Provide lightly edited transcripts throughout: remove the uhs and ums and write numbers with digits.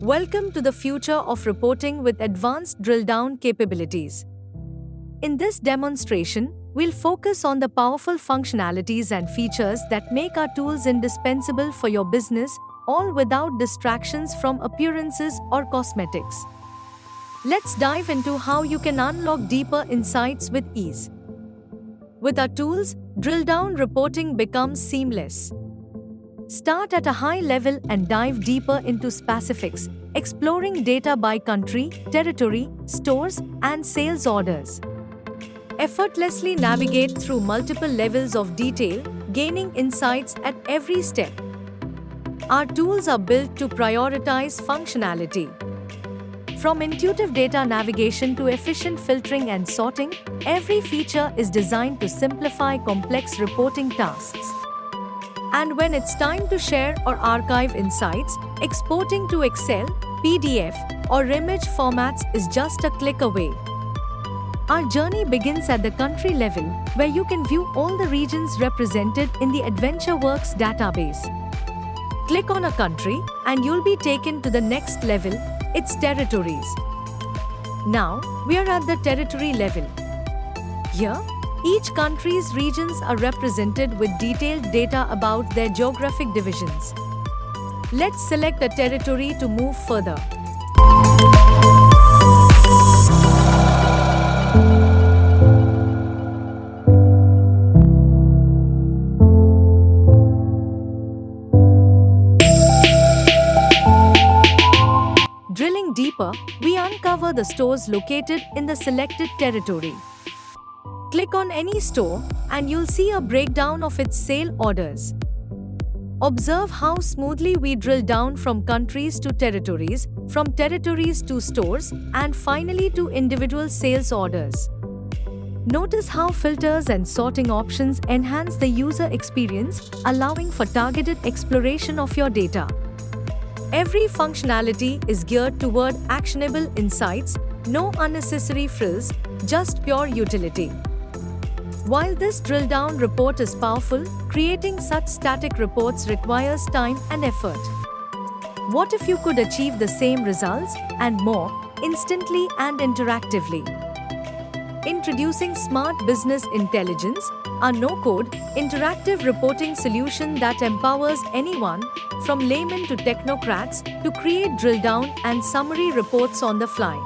Welcome to the future of reporting with advanced drill-down capabilities. In this demonstration, we'll focus on the powerful functionalities and features that make our tools indispensable for your business, all without distractions from appearances or cosmetics. Let's dive into how you can unlock deeper insights with ease. With our tools, drill-down reporting becomes seamless. Start at a high level and dive deeper into specifics, exploring data by country, territory, stores, and sales orders. Effortlessly navigate through multiple levels of detail, gaining insights at every step. Our tools are built to prioritize functionality. From intuitive data navigation to efficient filtering and sorting, every feature is designed to simplify complex reporting tasks. And when it's time to share or archive insights, exporting to Excel, PDF, or image formats is just a click away. Our journey begins at the country level, where you can view all the regions represented in the AdventureWorks database. Click on a country, and you'll be taken to the next level, its territories. Now, we are at the territory level. Here, each country's regions are represented with detailed data about their geographic divisions. Let's select a territory to move further. Drilling deeper, we uncover the stores located in the selected territory. Click on any store, and you'll see a breakdown of its sale orders. Observe how smoothly we drill down from countries to territories, from territories to stores, and finally to individual sales orders. Notice how filters and sorting options enhance the user experience, allowing for targeted exploration of your data. Every functionality is geared toward actionable insights, no unnecessary frills, just pure utility. While this drill-down report is powerful, creating such static reports requires time and effort. What if you could achieve the same results, and more, instantly and interactively? Introducing Smart Business Intelligence, a no-code, interactive reporting solution that empowers anyone, from laymen to technocrats, to create drill-down and summary reports on the fly.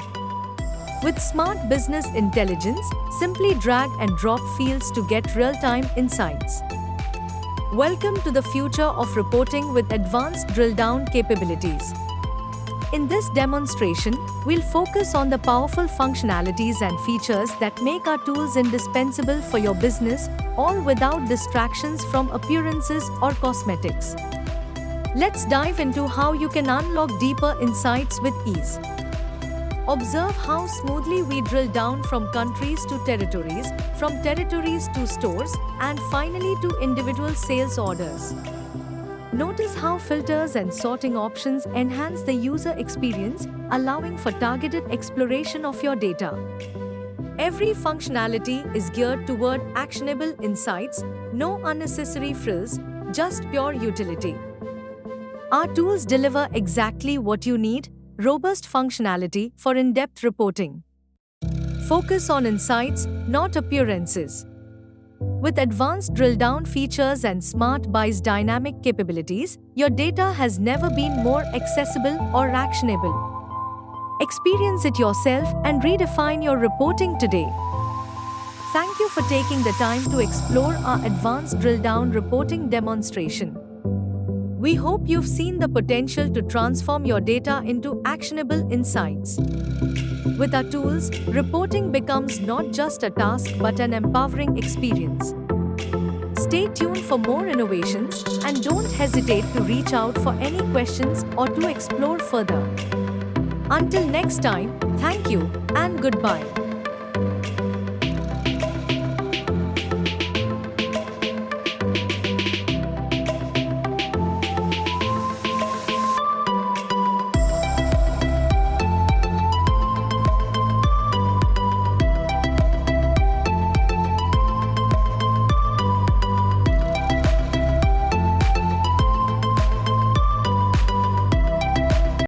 With Smart Business Intelligence, simply drag and drop fields to get real-time insights. Welcome to the future of reporting with advanced drill-down capabilities. In this demonstration, we'll focus on the powerful functionalities and features that make our tools indispensable for your business, all without distractions from appearances or cosmetics. Let's dive into how you can unlock deeper insights with ease. Observe how smoothly we drill down from countries to territories, from territories to stores, and finally to individual sales orders. Notice how filters and sorting options enhance the user experience, allowing for targeted exploration of your data. Every functionality is geared toward actionable insights, no unnecessary frills, just pure utility. Our tools deliver exactly what you need: robust functionality for in-depth reporting. Focus on insights, not appearances. With advanced drill-down features and Smart Buys dynamic capabilities, your data has never been more accessible or actionable. Experience it yourself and redefine your reporting today. Thank you for taking the time to explore our advanced drill-down reporting demonstration. We hope you've seen the potential to transform your data into actionable insights. With our tools, reporting becomes not just a task but an empowering experience. Stay tuned for more innovations, and don't hesitate to reach out for any questions or to explore further. Until next time, thank you and goodbye.